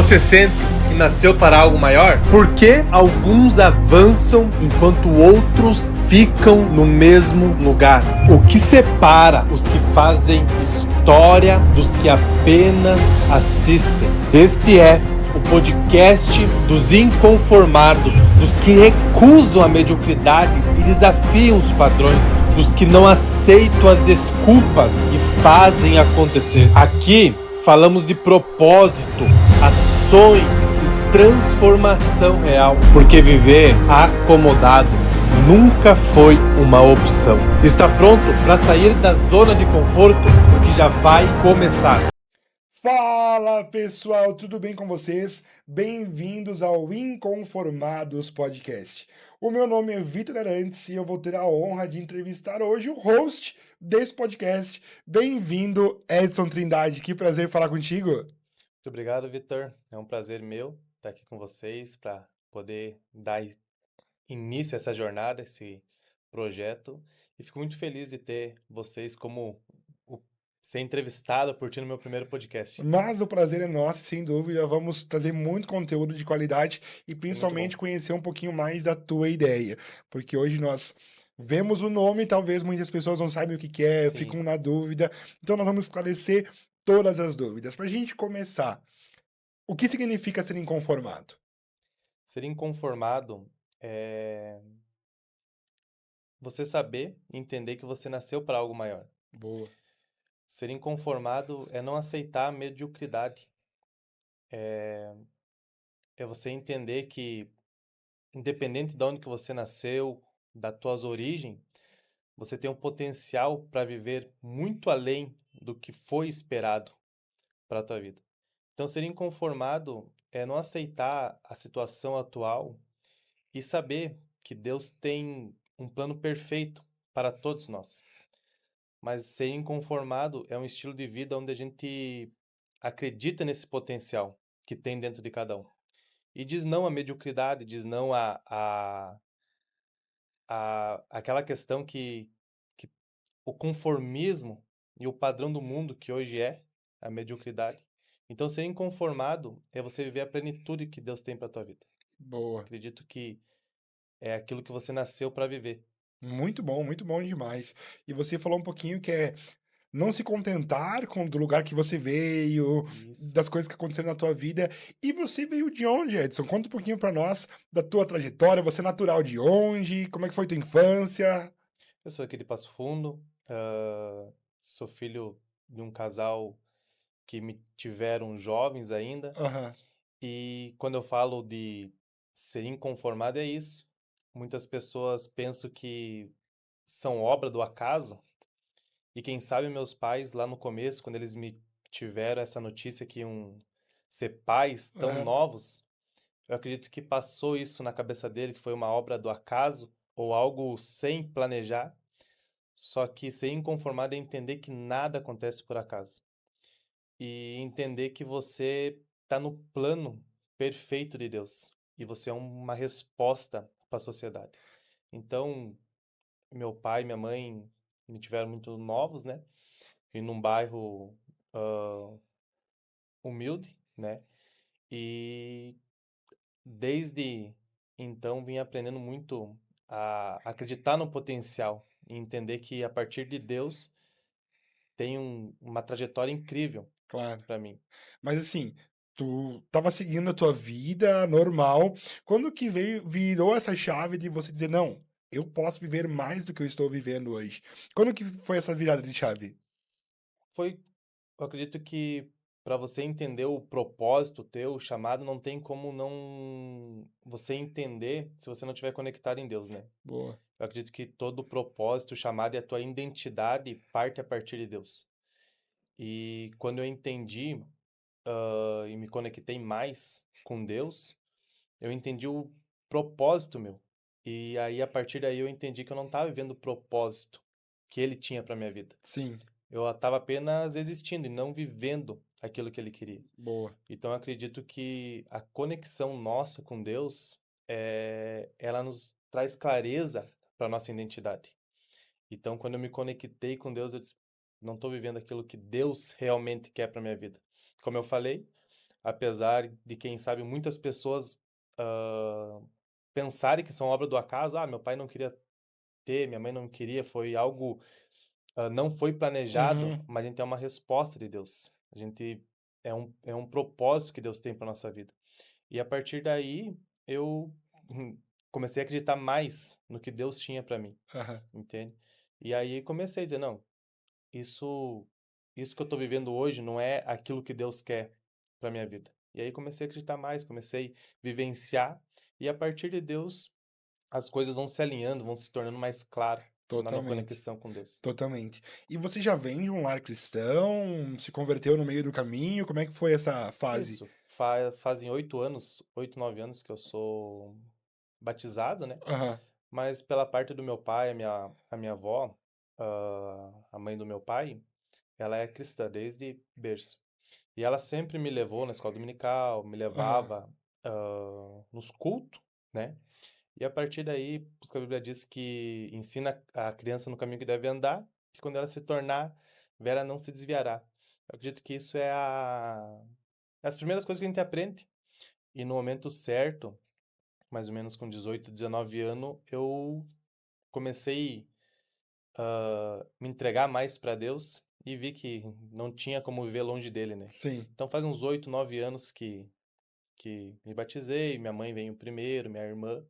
Você sente que nasceu para algo maior? Por que alguns avançam enquanto outros ficam no mesmo lugar? O que separa os que fazem história dos que apenas assistem? Este é o podcast dos inconformados, dos que recusam a mediocridade e desafiam os padrões, dos que não aceitam as desculpas e fazem acontecer. Aqui falamos de propósito, ações e transformação real, porque viver acomodado nunca foi uma opção. Está pronto para sair da zona de conforto? Porque já vai começar. Fala pessoal, tudo bem com vocês? Bem-vindos ao Inconformados Podcast. O meu nome é Vitor Arantes e eu vou ter a honra de entrevistar hoje o host desse podcast. Bem-vindo, Edson Trindade, que prazer falar contigo. Muito obrigado, Vitor. É um prazer meu estar aqui com vocês para poder dar início a essa jornada, esse projeto. E fico muito feliz de ter vocês como ser entrevistado por ti no meu primeiro podcast. Mas o prazer é nosso, sem dúvida. Vamos trazer muito conteúdo de qualidade e principalmente conhecer um pouquinho mais da tua ideia. Porque hoje nós vemos o nome, talvez muitas pessoas não saibam o que é, Sim. ficam na dúvida. Então nós vamos esclarecer todas as dúvidas. Para a gente começar, o que significa ser inconformado? Ser inconformado é você saber e entender que você nasceu para algo maior. Boa. Ser inconformado é não aceitar a mediocridade. É você entender que, independente de onde que você nasceu, das tuas origens, você tem um potencial para viver muito além do que foi esperado para a tua vida. Então, ser inconformado é não aceitar a situação atual e saber que Deus tem um plano perfeito para todos nós. Mas ser inconformado é um estilo de vida onde a gente acredita nesse potencial que tem dentro de cada um. E diz não à mediocridade, diz não aquela questão que o conformismo e o padrão do mundo que hoje é a mediocridade. Então, ser inconformado é você viver a plenitude que Deus tem para a tua vida. Boa. Acredito que é aquilo que você nasceu para viver. Muito bom demais. E você falou um pouquinho que é não se contentar com do lugar que você veio, Isso. das coisas que aconteceram na tua vida. E você veio de onde, Edson? Conta um pouquinho pra nós da tua trajetória. Você é natural de onde? Como é que foi tua infância? Eu sou aqui de Passo Fundo, sou filho de um casal que me tiveram jovens ainda. Aham. E quando eu falo de ser inconformado, é isso. Muitas pessoas pensam que são obra do acaso. E quem sabe meus pais, lá no começo, quando eles me tiveram essa notícia que iam ser pais tão Aham. novos, eu acredito que passou isso na cabeça dele, que foi uma obra do acaso ou algo sem planejar. Só que ser inconformado é entender que nada acontece por acaso. E entender que você está no plano perfeito de Deus. E você é uma resposta para a sociedade. Então, meu pai e minha mãe me tiveram muito novos, né? E num bairro humilde, né? E desde então vim aprendendo muito a acreditar no potencial e entender que a partir de Deus tem uma trajetória incrível Claro. para mim. Mas assim, tu tava seguindo a tua vida normal. Quando que virou essa chave de você dizer, não, eu posso viver mais do que eu estou vivendo hoje? Quando que foi essa virada de chave? Foi, eu acredito que para você entender o propósito teu, o chamado, não tem como não você entender se você não estiver conectado em Deus, né? Boa. Eu acredito que todo o propósito, o chamado e a tua identidade parte a partir de Deus. E quando eu entendi, e me conectei mais com Deus, eu entendi o propósito meu. E aí, a partir daí, eu entendi que eu não estava vivendo o propósito que Ele tinha para minha vida. Sim. Eu estava apenas existindo e não vivendo aquilo que Ele queria. Boa. Então, eu acredito que a conexão nossa com Deus, ela nos traz clareza para nossa identidade. Então, quando eu me conectei com Deus, eu disse, não estou vivendo aquilo que Deus realmente quer para minha vida. Como eu falei, apesar de, quem sabe, muitas pessoas ah, pensarem que são obra do acaso. Ah, meu pai não queria ter, minha mãe não queria, foi algo, não foi planejado, Uhum. mas a gente tem uma resposta de Deus. A gente é um propósito que Deus tem para nossa vida. E a partir daí, eu comecei a acreditar mais no que Deus tinha para mim, Aham. entende? E aí comecei a dizer, não, isso isso que eu tô vivendo hoje não é aquilo que Deus quer para minha vida. E aí comecei a acreditar mais, comecei a vivenciar, e a partir de Deus as coisas vão se alinhando, vão se tornando mais claras na minha Totalmente. conexão com Deus. Totalmente. E você já vem de um lar cristão? Se converteu no meio do caminho? Como é que foi essa fase? Isso, fazem 8 anos, 8, 9 anos que eu sou batizado, né? Aham. Mas pela parte do meu pai, a minha avó, a mãe do meu pai, ela é cristã desde berço. E ela sempre me levou na escola dominical, me Aham. levava nos cultos, né? E a partir daí, por isso que a Bíblia diz que ensina a criança no caminho que deve andar, que quando ela se tornar velha não se desviará. Eu acredito que isso é as primeiras coisas que a gente aprende. E no momento certo, mais ou menos com 18, 19 anos, eu comecei a me entregar mais para Deus e vi que não tinha como viver longe dele, né? Sim. Então faz uns 8, 9 anos que me batizei, minha mãe veio primeiro, minha irmã,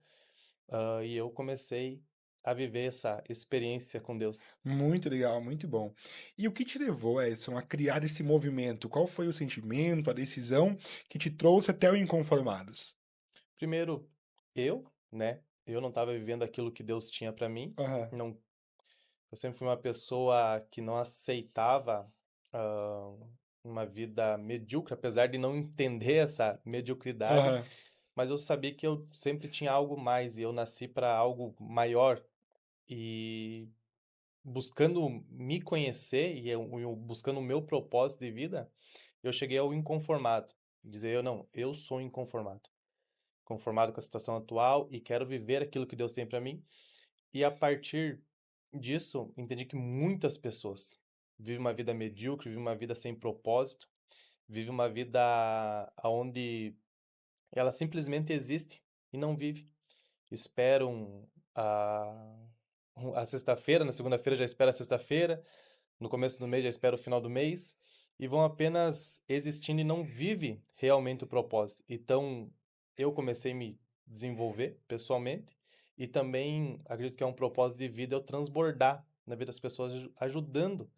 e eu comecei a viver essa experiência com Deus. Muito legal, muito bom. E o que te levou, Edson, a criar esse movimento? Qual foi o sentimento, a decisão que te trouxe até o Inconformados? Primeiro, né? Eu não estava vivendo aquilo que Deus tinha para mim. Aham. Não, eu sempre fui uma pessoa que não aceitava ah, uma vida medíocre, apesar de não entender essa mediocridade, Aham. mas eu sabia que eu sempre tinha algo mais e eu nasci para algo maior. E buscando me conhecer e eu buscando o meu propósito de vida, eu cheguei ao inconformado. Dizer eu não, eu sou inconformado. Conformado com a situação atual e quero viver aquilo que Deus tem para mim. E a partir disso, entendi que muitas pessoas vivem uma vida medíocre, vivem uma vida sem propósito, vivem uma vida onde ela simplesmente existe e não vive. Esperam a sexta-feira, na segunda-feira já espera a sexta-feira, no começo do mês já espera o final do mês, e vão apenas existindo e não vive realmente o propósito. Então, eu comecei a me desenvolver pessoalmente, e também acredito que é um propósito de vida eu transbordar na vida das pessoas, ajudando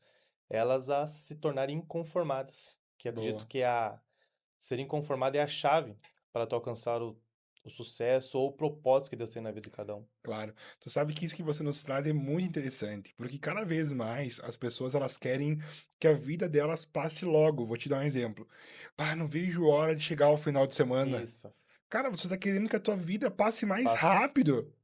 elas a se tornarem inconformadas, que acredito Boa. que ser inconformado é a chave para tu alcançar o sucesso ou o propósito que Deus tem na vida de cada um. Claro. Tu sabe que isso que você nos traz é muito interessante, porque cada vez mais as pessoas elas querem que a vida delas passe logo. Vou te dar um exemplo. Ah, não vejo hora de chegar ao final de semana. Isso, Cara, você tá querendo que a tua vida passe mais passe. rápido.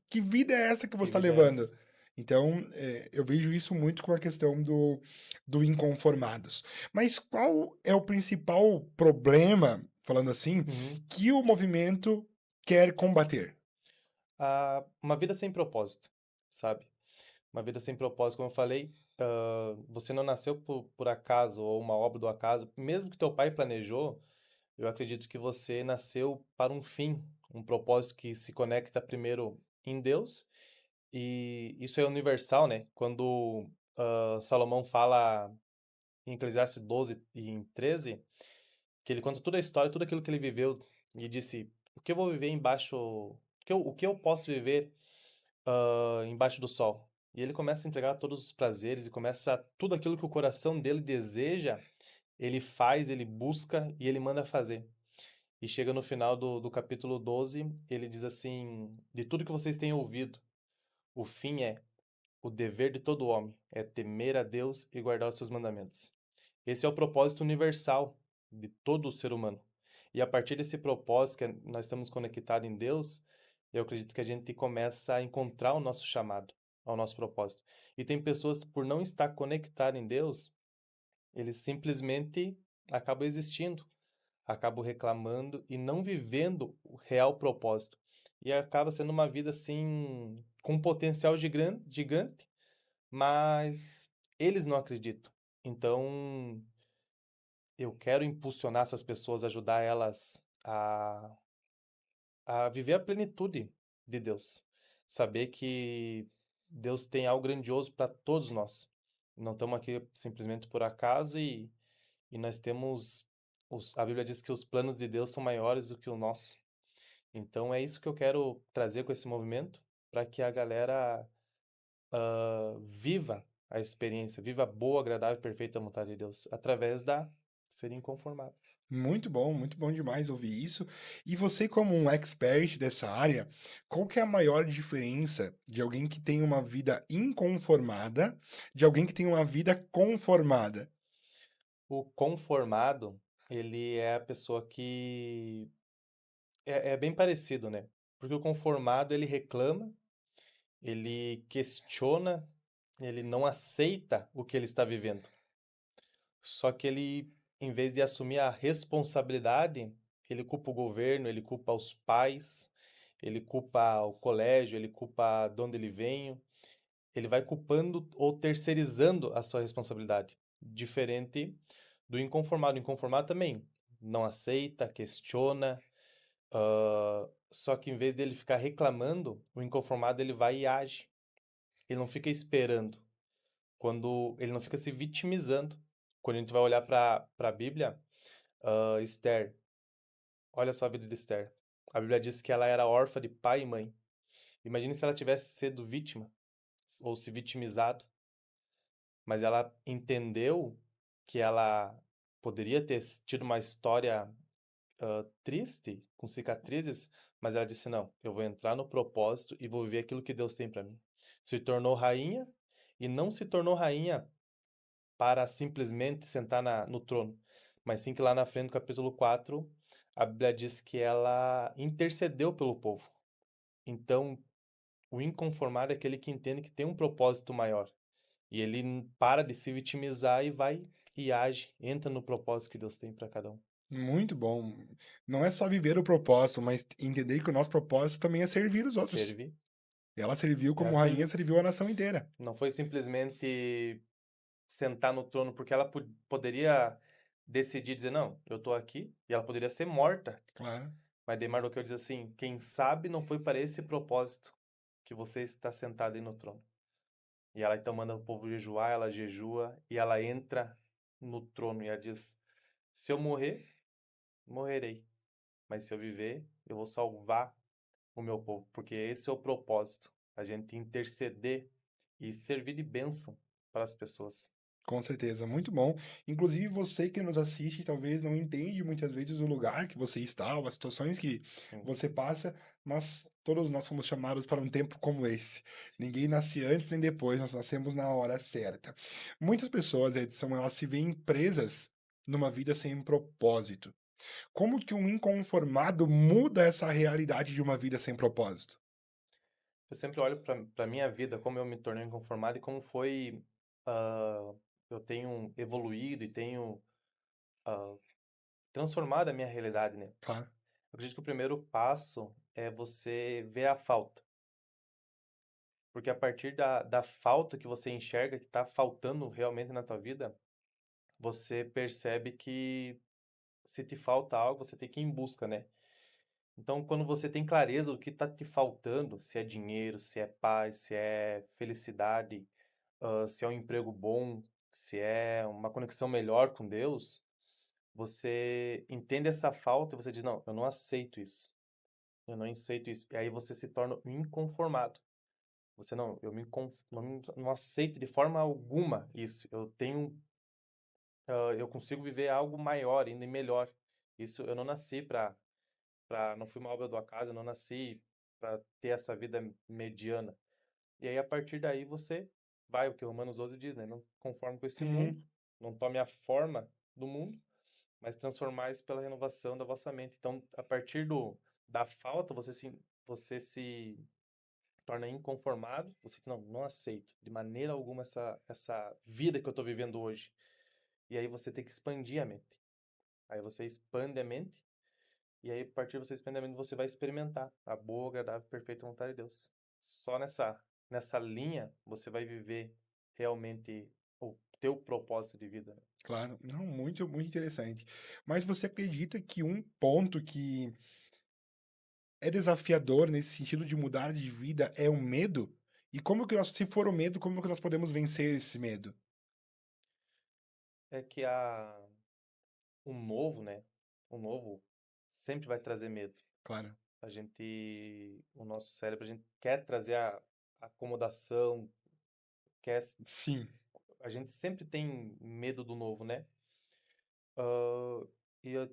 Que vida é essa que Que você está vida é levando? essa? Então, eu vejo isso muito com a questão do inconformados. Mas qual é o principal problema, falando assim, Uhum. que o movimento quer combater? Uma vida sem propósito, sabe? Uma vida sem propósito, como eu falei, você não nasceu por acaso ou uma obra do acaso. Mesmo que teu pai planejou, eu acredito que você nasceu para um fim, um propósito que se conecta primeiro em Deus. E isso é universal, né? Quando Salomão fala em Eclesiastes 12 e em 13, que ele conta toda a história, tudo aquilo que ele viveu e disse: o que eu vou viver embaixo, o que eu posso viver embaixo do sol? E ele começa a entregar todos os prazeres e começa tudo aquilo que o coração dele deseja, ele faz, ele busca e ele manda fazer. E chega no final do capítulo 12, ele diz assim: de tudo que vocês têm ouvido, o fim é o dever de todo homem é temer a Deus e guardar os seus mandamentos. Esse é o propósito universal de todo ser humano. E a partir desse propósito que nós estamos conectados em Deus, eu acredito que a gente começa a encontrar o nosso chamado, ao nosso propósito. E tem pessoas, por não estar conectado em Deus, eles simplesmente acabam existindo, acabam reclamando e não vivendo o real propósito. E acaba sendo uma vida assim, com um potencial gigante, mas eles não acreditam. Então, eu quero impulsionar essas pessoas, ajudar elas a viver a plenitude de Deus. Saber que Deus tem algo grandioso para todos nós. Não estamos aqui simplesmente por acaso e nós temos. A Bíblia diz que os planos de Deus são maiores do que o nosso. Então é isso que eu quero trazer com esse movimento, para que a galera viva a experiência, viva a boa, agradável e perfeita vontade de Deus, através da ser inconformado. Muito bom demais ouvir isso. E você, como um expert dessa área, qual que é a maior diferença de alguém que tem uma vida inconformada de alguém que tem uma vida conformada? O conformado, ele é a pessoa que é bem parecido, né? Porque o conformado, ele reclama, ele questiona, ele não aceita o que ele está vivendo. Só que ele, em vez de assumir a responsabilidade, ele culpa o governo, ele culpa os pais, ele culpa o colégio, ele culpa de onde ele veio. Ele vai culpando ou terceirizando a sua responsabilidade. Diferente do inconformado. O inconformado também não aceita, questiona, só que em vez dele ficar reclamando, o inconformado ele vai e age. Ele não fica esperando. Quando ele não fica se vitimizando. Quando a gente vai olhar para a Bíblia, Esther, olha só a vida de Esther. A Bíblia diz que ela era órfã de pai e mãe. Imagine se ela tivesse sido vítima ou se vitimizado, mas ela entendeu que ela poderia ter tido uma história triste, com cicatrizes, mas ela disse: não, eu vou entrar no propósito e vou viver aquilo que Deus tem para mim. Se tornou rainha e não se tornou rainha para simplesmente sentar no trono, mas sim que lá na frente, no capítulo 4, a Bíblia diz que ela intercedeu pelo povo. Então, o inconformado é aquele que entende que tem um propósito maior. E ele para de se vitimizar e vai e age, entra no propósito que Deus tem para cada um. Muito bom. Não é só viver o propósito, mas entender que o nosso propósito também é servir os outros. Servir. Ela serviu Ela como rainha, serviu. serviu a nação inteira. Não foi simplesmente sentar no trono, porque ela poderia decidir dizer, não, eu tô aqui, e ela poderia ser morta. Claro. Mas daí Mardoqueu diz assim, quem sabe não foi para esse propósito que você está sentado aí no trono. E ela então manda o povo jejuar, ela jejua, e ela entra no trono, e ela diz, se eu morrer, morrerei. Mas se eu viver, eu vou salvar o meu povo, porque esse é o propósito, a gente interceder e servir de bênção para as pessoas. Com certeza, muito bom. Inclusive, você que nos assiste, talvez não entende muitas vezes o lugar que você está, ou as situações que Sim, você passa, mas todos nós somos chamados para um tempo como esse. sim. Ninguém nasce antes nem depois, nós nascemos na hora certa. Muitas pessoas, Edson, elas se veem presas numa vida sem propósito. Como que um inconformado muda essa realidade de uma vida sem propósito? Eu sempre olho para a minha vida, como eu me tornei inconformado e como foi, ah, eu tenho evoluído e tenho ah, transformado a minha realidade, né? Claro. Eu acredito que o primeiro passo é você ver a falta. Porque a partir da falta que você enxerga, que está faltando realmente na tua vida, você percebe que se te falta algo, você tem que ir em busca, né? Então, quando você tem clareza do que está te faltando, se é dinheiro, se é paz, se é felicidade, se é um emprego bom, se é uma conexão melhor com Deus, você entende essa falta e você diz, não, eu não aceito isso. Eu não aceito isso. E aí você se torna um inconformado. Você não, não aceito de forma alguma isso. Eu consigo viver algo maior, ainda e melhor. Isso eu não nasci não fui uma obra do acaso, eu não nasci para ter essa vida mediana. E aí a partir daí você vai, o que Romanos 12 diz, né? Não conforme com esse mundo, Uhum. não tome a forma do mundo, mas transformais pela renovação da vossa mente. Então, a partir da falta, você se torna inconformado, você diz, não, não aceito de maneira alguma essa vida que eu estou vivendo hoje. E aí você tem que expandir a mente. Aí você expande a mente, e aí a partir de você expandir a mente, você vai experimentar a boa, agradável e perfeita vontade de Deus. Só nessa linha você vai viver realmente, ou teu propósito de vida. Claro. Não, muito, muito interessante. Mas você acredita que um ponto que é desafiador nesse sentido de mudar de vida é o medo? E como que nós, se for o medo, como que nós podemos vencer esse medo? É que o novo, né? O novo sempre vai trazer medo. Claro. O nosso cérebro, a gente quer trazer a acomodação, quer, Sim. a gente sempre tem medo do novo, né?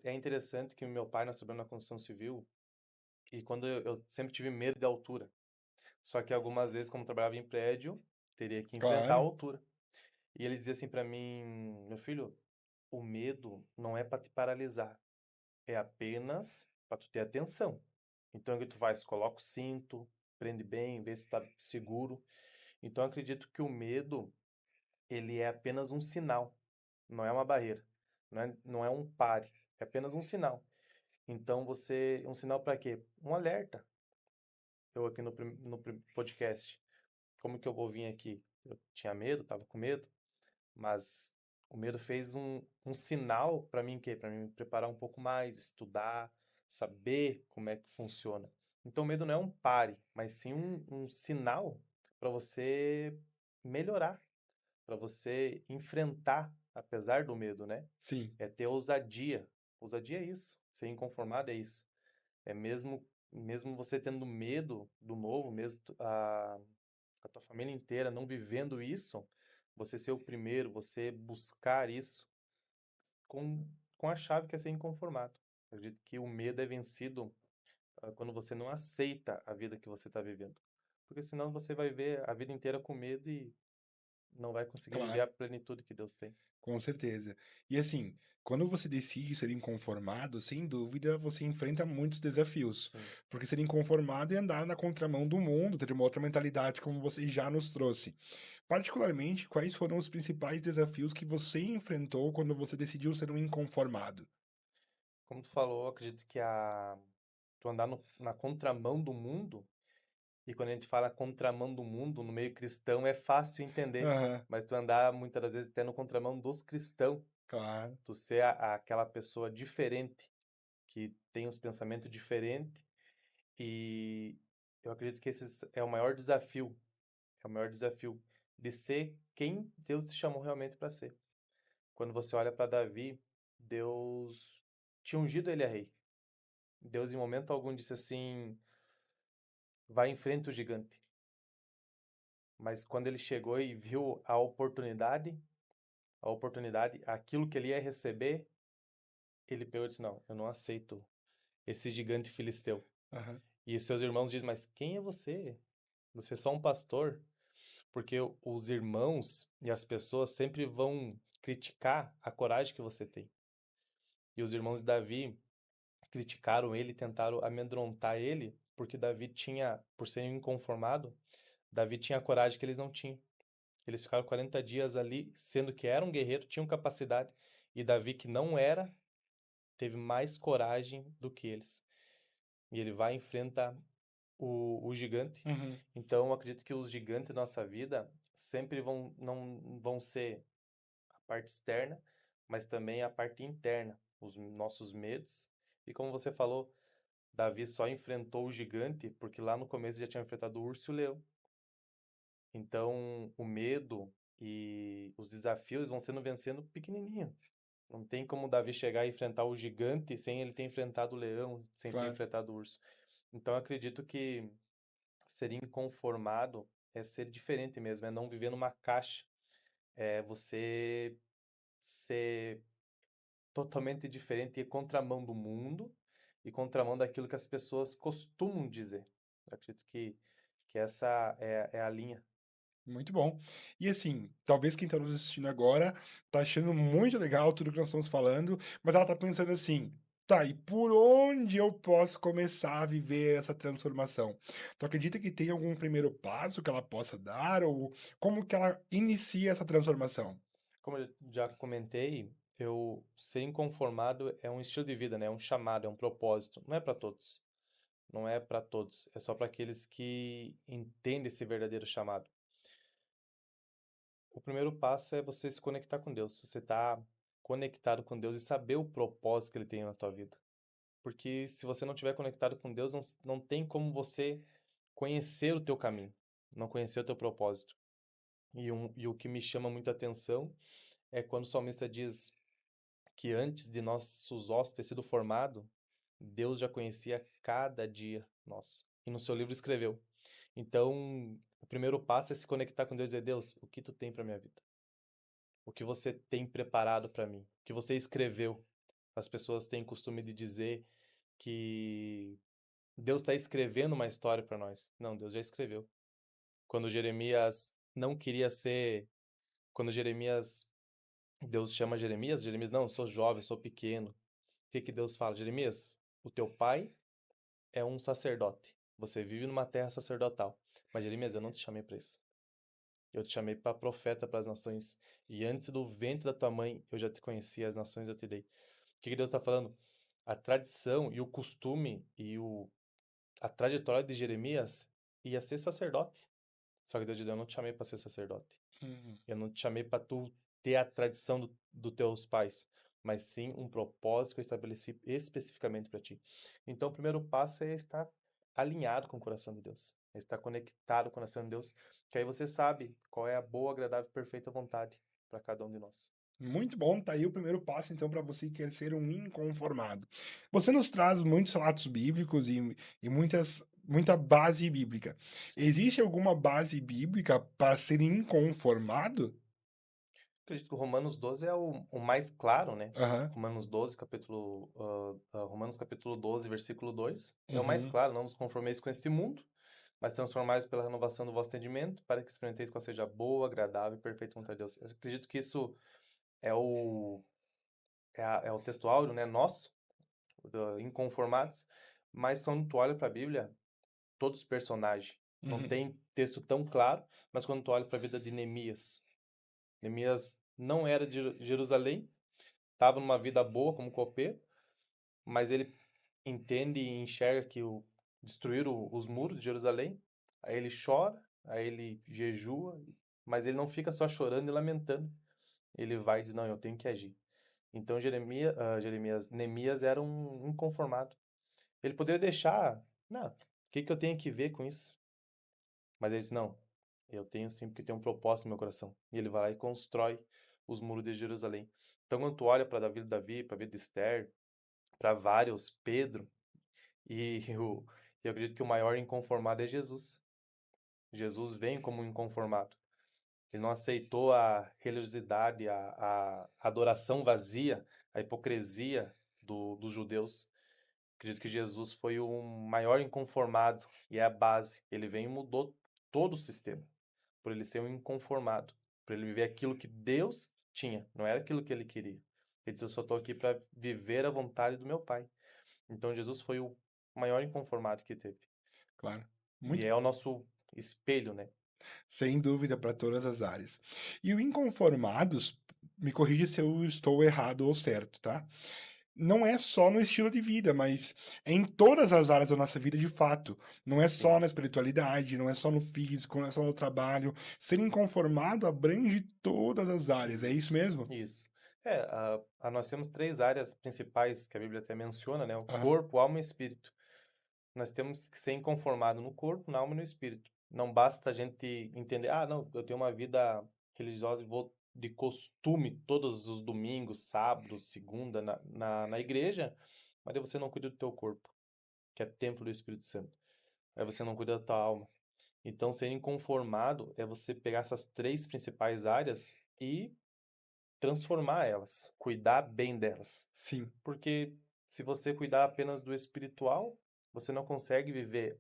É interessante que o meu pai, nós trabalhamos na construção civil, e quando eu sempre tive medo de altura. Só que algumas vezes, como trabalhava em prédio, teria que enfrentar a Claro. altura. E ele dizia assim pra mim, meu filho, o medo não é pra te paralisar, é apenas pra tu ter atenção. Então o que tu faz? Coloca o cinto, prende bem, vê se tá seguro. Então eu acredito que o medo, ele é apenas um sinal, não é uma barreira, não é um pare, é apenas um sinal. Então um sinal pra quê? Um alerta. Eu aqui no podcast, como que eu vou vir aqui? Eu tinha medo, tava com medo, mas o medo fez um sinal para mim, que para mim me preparar um pouco mais, estudar, saber como é que funciona. Então o medo não é um pare, mas sim um sinal para você melhorar, para você enfrentar, apesar do medo, né? Sim. É ter ousadia. Ousadia é isso. Ser inconformado é isso. É mesmo você tendo medo do novo, mesmo a tua família inteira não vivendo isso, você ser o primeiro, você buscar isso com, com a chave que é ser inconformado. Eu acredito que o medo é vencido quando você não aceita a vida que você está vivendo. Porque senão você vai ver a vida inteira com medo e não vai conseguir viver Claro. a plenitude que Deus tem. Com certeza. E assim, quando você decide ser inconformado, sem dúvida você enfrenta muitos desafios. Sim. Porque ser inconformado é andar na contramão do mundo, ter uma outra mentalidade, como você já nos trouxe. Particularmente, quais foram os principais desafios que você enfrentou quando você decidiu ser um inconformado? Como tu falou, eu acredito que tu andar na contramão do mundo. E quando a gente fala contramão do mundo, no meio cristão, é fácil entender. Aham, Mas tu andar muitas das vezes até no contramão dos cristãos, claro. tu ser aquela pessoa diferente, que tem os pensamentos diferentes. E eu acredito que esse é o maior desafio. É o maior desafio de ser quem Deus te chamou realmente para ser. Quando você olha para Davi, Deus tinha ungido ele a rei. Deus, em momento algum, disse assim: vai em frente o gigante. Mas quando ele chegou e viu a oportunidade, aquilo que ele ia receber, ele pegou e disse: não, eu não aceito esse gigante filisteu. Aham, E os seus irmãos dizem: mas quem é você? Você é só um pastor? Porque os irmãos e as pessoas sempre vão criticar a coragem que você tem. E os irmãos de Davi criticaram ele, tentaram amedrontar ele, porque Davi tinha, por ser inconformado, Davi tinha a coragem que eles não tinham. Eles ficaram 40 dias ali, sendo que era um guerreiro, tinham capacidade, e Davi, que não era, teve mais coragem do que eles. E ele vai e enfrenta o gigante. uhum, Então, eu acredito que os gigantes da nossa vida sempre não vão ser a parte externa, mas também a parte interna, os nossos medos. E como você falou, Davi só enfrentou o gigante porque lá no começo já tinha enfrentado o urso e o leão. Então, o medo e os desafios vão sendo vencendo pequenininho. Não tem como Davi chegar e enfrentar o gigante sem ele ter enfrentado o leão, sem ter claro. enfrentado o urso. Então, eu acredito que ser inconformado é ser diferente mesmo, é não viver numa caixa, é você ser totalmente diferente e contramão do mundo e contramão daquilo que as pessoas costumam dizer. Eu acredito que essa é a linha. Muito bom. E assim, talvez quem está nos assistindo agora tá achando muito legal tudo que nós estamos falando, mas ela tá pensando assim, tá, e por onde eu posso começar a viver essa transformação? Tu acredita que tem algum primeiro passo que ela possa dar, ou como que ela inicia essa transformação? Como eu já comentei, eu ser inconformado é um estilo de vida, né? É um chamado, é um propósito. Não é para todos. Não é para todos. É só para aqueles que entendem esse verdadeiro chamado. o primeiro passo é você se conectar com Deus. Você tá conectado com Deus e saber o propósito que Ele tem na tua vida. Porque se você não estiver conectado com Deus, não tem como você conhecer o teu caminho, não conhecer o teu propósito. E o que me chama muita atenção é quando o salmista diz que antes de nossos ossos ter sido formado, Deus já conhecia cada dia nosso. E no seu livro escreveu. Então, o primeiro passo é se conectar com Deus e dizer: Deus, o que tu tem para minha vida? O que você tem preparado para mim? O que você escreveu? As pessoas têm costume de dizer que Deus está escrevendo uma história para nós. Não, Deus já escreveu. Quando Jeremias não queria ser. Quando Jeremias. Deus chama Jeremias, Jeremias, não, eu sou jovem, eu sou pequeno. O que que Deus fala? Jeremias, o teu pai é um sacerdote. Você vive numa terra sacerdotal. Mas Jeremias, eu não te chamei para isso. Eu te chamei para profeta para as nações. E antes do ventre da tua mãe, eu já te conhecia, as nações eu te dei. O que que Deus está falando? A tradição e o costume a trajetória de Jeremias ia ser sacerdote. Só que Deus diz: eu não te chamei para ser sacerdote. Uhum. Eu não te chamei para tu ter a tradição dos teus pais, mas sim um propósito que eu estabeleci especificamente para ti. Então, o primeiro passo é estar alinhado com o coração de Deus, é estar conectado com o coração de Deus, que aí você sabe qual é a boa, agradável e perfeita vontade para cada um de nós. Muito bom, tá aí o primeiro passo, então, para você que quer ser um inconformado. Você nos traz muitos relatos bíblicos e muita base bíblica. Existe alguma base bíblica para ser inconformado? Acredito que o Romanos 12 é o mais claro, né? Aham. Romanos capítulo 12, versículo 2, é o mais Uhum. claro: não vos conformeis com este mundo, mas transformais pela renovação do vosso entendimento, para que experimenteis qual seja a boa, agradável e perfeita vontade de Deus. Eu acredito que isso é o texto áureo, né, nosso, do Inconformados, mas quando tu olha para a Bíblia, todos os personagens, não Uhum. tem texto tão claro, mas quando tu olha para a vida de Neemias não era de Jerusalém, estava numa vida boa como copeiro, mas ele entende e enxerga que destruíram os muros de Jerusalém, aí ele chora, aí ele jejua, mas ele não fica só chorando e lamentando. Ele vai e diz: não, eu tenho que agir. Então Neemias era um inconformado. Ele poderia deixar: não, o que que eu tenho que ver com isso? Mas ele diz: não, eu tenho sim, porque tem um propósito no meu coração. E ele vai lá e constrói os muros de Jerusalém. Então, quando tu olha para Davi, para a vida de Esther, para vários, Pedro, e eu acredito que o maior inconformado é Jesus. Jesus vem como um inconformado. Ele não aceitou a religiosidade, a adoração vazia, a hipocrisia dos judeus. Acredito que Jesus foi o maior inconformado e é a base. Ele veio e mudou todo o sistema, por ele ser um inconformado, por ele viver aquilo que Deus tinha, não era aquilo que ele queria. Ele disse: eu só estou aqui para viver a vontade do meu Pai. Então Jesus foi o maior inconformado que teve. Claro. E Muito, é o nosso espelho, né? sem dúvida, para todas as áreas. E o inconformados, me corrija se eu estou errado ou certo, tá? Não é só no estilo de vida, mas é em todas as áreas da nossa vida de fato. Não é só Sim, na espiritualidade, não é só no físico, não é só no trabalho. Ser inconformado abrange todas as áreas, é isso mesmo? isso. Nós temos três áreas principais que a Bíblia até menciona, né? O Aham, corpo, alma e espírito. Nós temos que ser inconformado no corpo, na alma e no espírito. Não basta a gente entender: ah, não, eu tenho uma vida religiosa e vou de costume todos os domingos, sábados, segunda na igreja, mas aí você não cuida do teu corpo, que é templo do Espírito Santo. Aí você não cuida da tua alma. Então, ser inconformado é você pegar essas três principais áreas e transformar elas, cuidar bem delas. sim, Porque se você cuidar apenas do espiritual, você não consegue viver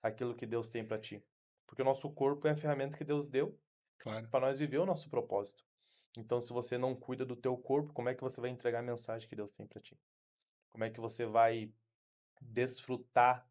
aquilo que Deus tem para ti. Porque o nosso corpo é a ferramenta que Deus deu claro. para nós viver o nosso propósito. Então, se você não cuida do teu corpo, como é que você vai entregar a mensagem que Deus tem para ti? Como é que você vai desfrutar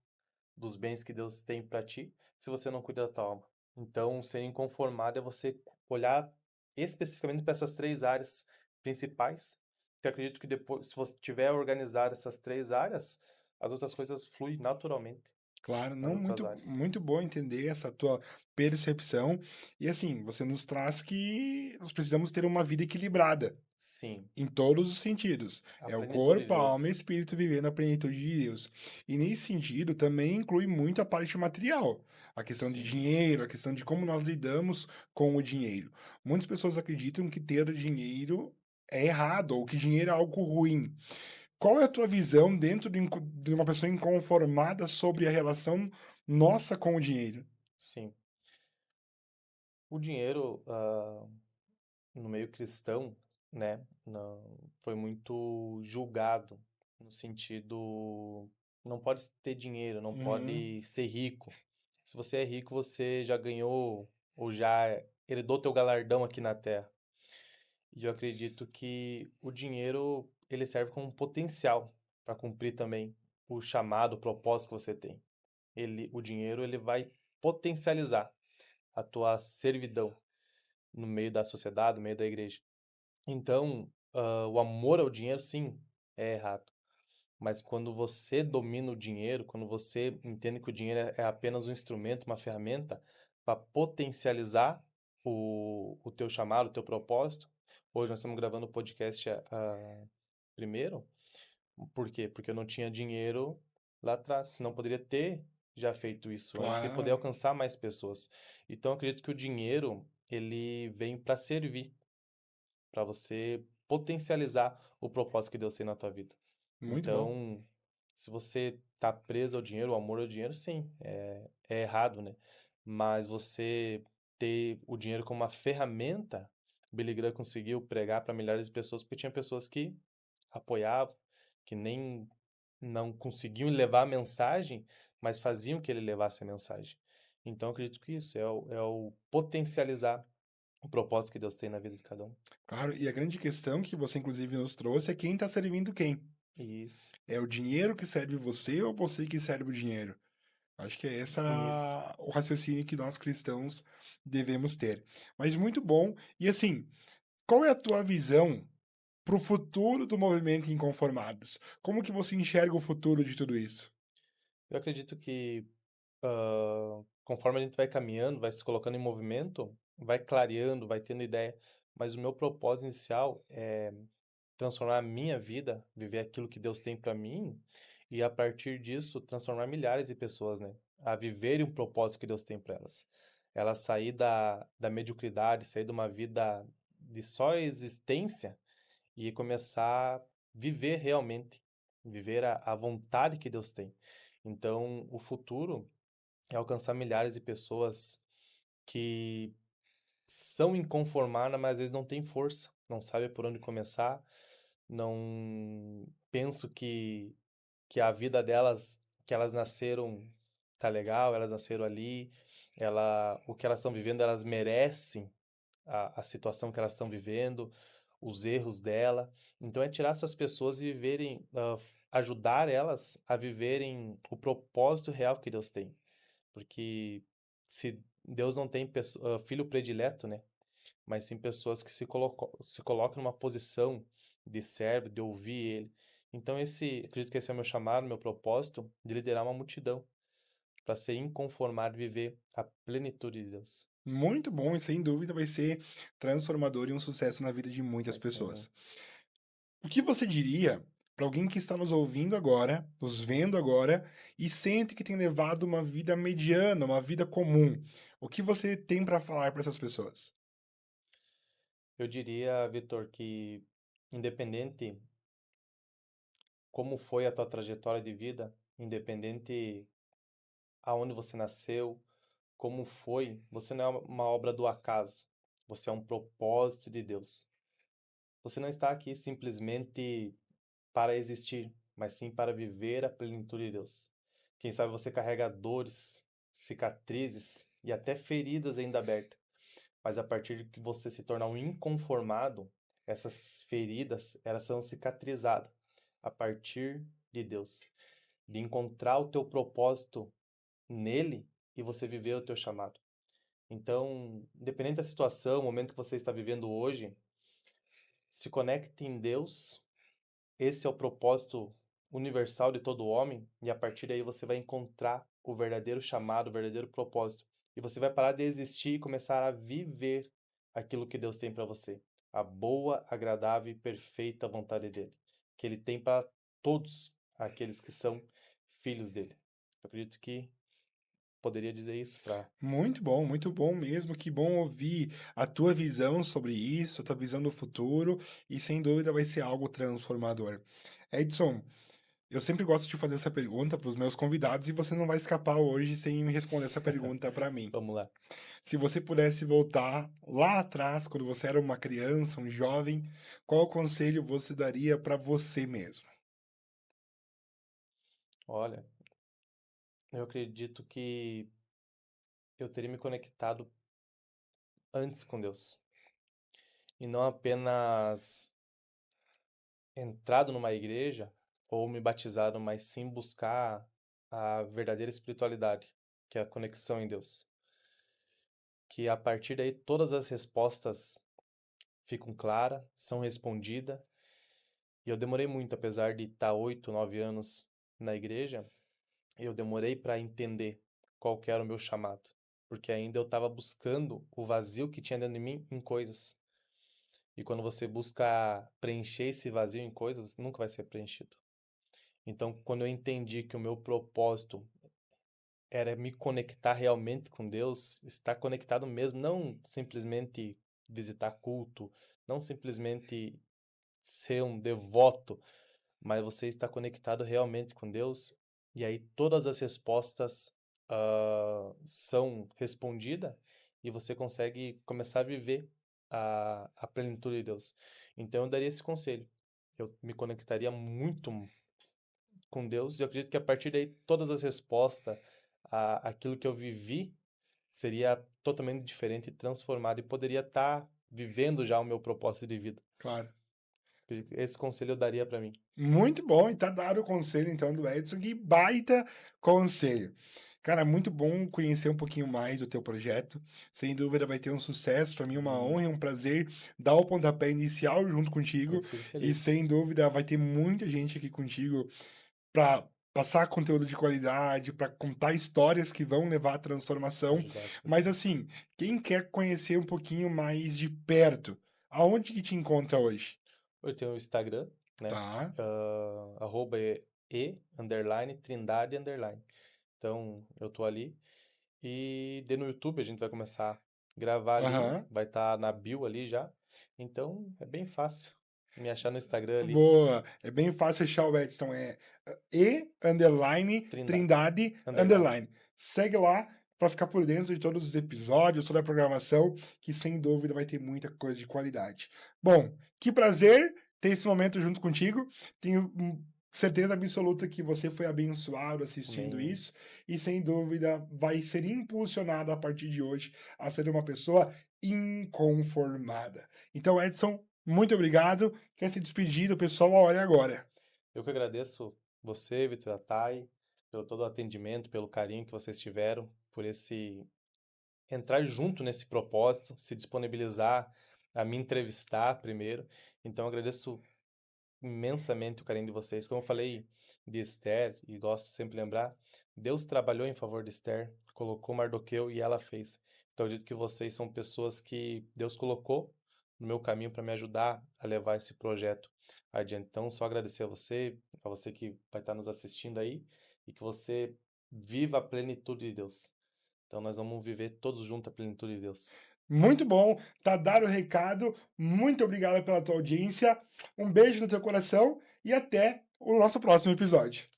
dos bens que Deus tem para ti se você não cuida da tua alma? Então, ser inconformado é você olhar especificamente para essas três áreas principais, que eu acredito que depois, se você tiver organizado essas três áreas, as outras coisas fluem naturalmente. Claro, nas não, outras muito, áreas. muito bom entender essa tua percepção. E assim, você nos traz que nós precisamos ter uma vida equilibrada Sim, em todos os sentidos. a É o plenitude de corpo, a alma e o Deus. espírito vivendo a plenitude de Deus. E nesse sentido também inclui muito a parte material, a questão de Sim, dinheiro, a questão de como nós lidamos com o dinheiro. Muitas pessoas acreditam que ter dinheiro é errado ou que dinheiro é algo ruim. Qual é a tua visão dentro de uma pessoa inconformada sobre a relação nossa com o dinheiro? sim. O dinheiro, no meio cristão, né, foi muito julgado no sentido, não pode ter dinheiro, não Uhum, pode ser rico. Se você é rico, você já ganhou ou já herdou teu galardão aqui na Terra. E eu acredito que o dinheiro, ele serve como um potencial para cumprir também o chamado, o propósito que você tem. O dinheiro, ele vai potencializar a tua servidão no meio da sociedade, no meio da igreja. Então, o amor ao dinheiro, sim, é errado. Mas quando você domina o dinheiro, quando você entende que o dinheiro é apenas um instrumento, uma ferramenta para potencializar o teu chamado, o teu propósito. Hoje nós estamos gravando o podcast primeiro. Por quê? Porque eu não tinha dinheiro lá atrás, senão poderia ter já feito isso antes e poder claro, alcançar mais pessoas. Então, eu acredito que o dinheiro, ele vem para servir, para você potencializar o propósito que Deus tem na tua vida. muito bom. Então, se você tá preso ao dinheiro, o amor ao dinheiro, sim, é errado, né? Mas você ter o dinheiro como uma ferramenta, o Billy Graham conseguiu pregar para milhares de pessoas, porque tinha pessoas que apoiavam, que nem não conseguiam levar a mensagem, mas faziam que ele levasse a mensagem. Então, eu acredito que isso é o potencializar o propósito que Deus tem na vida de cada um. Claro, e a grande questão que você inclusive nos trouxe é quem está servindo quem. Isso, É o dinheiro que serve você ou você que serve o dinheiro? Acho que é esse isso. o raciocínio que nós cristãos devemos ter. Mas muito bom. E assim, qual é a tua visão para o futuro do movimento Inconformados? Como que você enxerga o futuro de tudo isso? Eu acredito que conforme a gente vai caminhando, vai se colocando em movimento, vai clareando, vai tendo ideia. Mas o meu propósito inicial é transformar a minha vida, viver aquilo que Deus tem para mim e a partir disso transformar milhares de pessoas, né? A viverem o propósito que Deus tem para elas. Elas sair da mediocridade, sair de uma vida de só existência e começar a viver realmente, viver a vontade que Deus tem. Então, o futuro é alcançar milhares de pessoas que são inconformadas, mas às vezes não têm força, não sabem por onde começar, não penso que a vida delas, que elas nasceram, tá legal, elas nasceram ali, o que elas estão vivendo, elas merecem a situação que elas estão vivendo, os erros dela. Então é tirar essas pessoas e viverem, ajudar elas a viverem o propósito real que Deus tem. Porque se Deus não tem filho predileto, né? Mas sim pessoas que se colocam numa posição de servo, de ouvir Ele. Então acredito que esse é o meu chamado, meu propósito, de liderar uma multidão para ser inconformado e viver a plenitude de Deus. Muito bom e sem dúvida vai ser transformador e um sucesso na vida de muitas Vai ser, né? pessoas. O que você diria para alguém que está nos ouvindo agora, nos vendo agora e sente que tem levado uma vida mediana, uma vida comum? O que você tem para falar para essas pessoas? Eu diria, Vitor, que independente como foi a tua trajetória de vida, independente aonde você nasceu, como foi, você não é uma obra do acaso. Você é um propósito de Deus. Você não está aqui simplesmente para existir, mas sim para viver a plenitude de Deus. Quem sabe você carrega dores, cicatrizes e até feridas ainda abertas. Mas a partir de que você se tornar um inconformado, essas feridas, elas são cicatrizadas a partir de Deus, de encontrar o teu propósito nele e você viver o teu chamado. Então, independente da situação, o momento que você está vivendo hoje, se conecte em Deus. Esse é o propósito universal de todo homem, e a partir daí você vai encontrar o verdadeiro chamado, o verdadeiro propósito. E você vai parar de existir e começar a viver aquilo que Deus tem para você. A boa, agradável e perfeita vontade dele, que ele tem para todos aqueles que são filhos dele. Eu acredito que poderia dizer isso para. Muito bom mesmo. Que bom ouvir a tua visão sobre isso, a tua visão do futuro, e sem dúvida vai ser algo transformador. Edson, eu sempre gosto de fazer essa pergunta para os meus convidados e você não vai escapar hoje sem me responder essa pergunta para mim. Vamos lá. Se você pudesse voltar lá atrás, quando você era uma criança, um jovem, qual conselho você daria para você mesmo? Olha, eu acredito que eu teria me conectado antes com Deus. E não apenas entrado numa igreja ou me batizado, mas sim buscar a verdadeira espiritualidade, que é a conexão em Deus. Que a partir daí todas as respostas ficam claras, são respondidas. E eu demorei muito, apesar de estar 8, 9 anos na igreja, eu demorei para entender qual que era o meu chamado. Porque ainda eu estava buscando o vazio que tinha dentro de mim em coisas. E quando você busca preencher esse vazio em coisas, nunca vai ser preenchido. Então, quando eu entendi que o meu propósito era me conectar realmente com Deus, estar conectado mesmo, não simplesmente visitar culto, não simplesmente ser um devoto, mas você está conectado realmente com Deus, e aí todas as respostas são respondidas e você consegue começar a viver a plenitude de Deus. Então eu daria esse conselho. Eu me conectaria muito com Deus e eu acredito que a partir daí todas as respostas, aquilo que eu vivi, seria totalmente diferente e transformado e poderia estar vivendo já o meu propósito de vida. Claro. Esse conselho eu daria para mim. Muito bom, e tá dado o conselho então do Edson, que baita conselho. Cara, muito bom conhecer um pouquinho mais do teu projeto. Sem dúvida vai ter um sucesso. Para mim é uma honra e um prazer dar o pontapé inicial junto contigo. Eu fico E feliz. sem dúvida vai ter muita gente aqui contigo para passar conteúdo de qualidade, para contar histórias que vão levar à transformação. Ajudar as Mas pessoas. assim, quem quer conhecer um pouquinho mais de perto, aonde que te encontra hoje? Eu tenho o Instagram, né? Tá? Arroba _, Trindade _. Então, eu tô ali. E no YouTube a gente vai começar a gravar ali. Aham. Vai estar na bio ali já. Então, é bem fácil me achar no Instagram ali. Boa. É bem fácil achar o Edson. É Trindade Trindade _. Segue lá para ficar por dentro de todos os episódios, toda a programação, que sem dúvida vai ter muita coisa de qualidade. Bom, que prazer ter esse momento junto contigo. Tenho certeza absoluta que você foi abençoado assistindo Amém. isso e sem dúvida vai ser impulsionado a partir de hoje a ser uma pessoa inconformada. Então, Edson, muito obrigado. Quer se despedir do pessoal? Olha agora. Eu que agradeço você, Vitor Attai, pelo todo o atendimento, pelo carinho que vocês tiveram, por esse entrar junto nesse propósito, se disponibilizar a me entrevistar primeiro. Então, eu agradeço imensamente o carinho de vocês. Como eu falei de Esther, e gosto sempre de lembrar, Deus trabalhou em favor de Esther, colocou Mardoqueu e ela fez. Então, eu acredito que vocês são pessoas que Deus colocou no meu caminho para me ajudar a levar esse projeto adiante. Então, só agradecer a você que vai estar nos assistindo aí, e que você viva a plenitude de Deus. Então, nós vamos viver todos juntos a plenitude de Deus. Muito bom, tá dado o recado. Muito obrigado pela tua audiência. Um beijo no teu coração e até o nosso próximo episódio.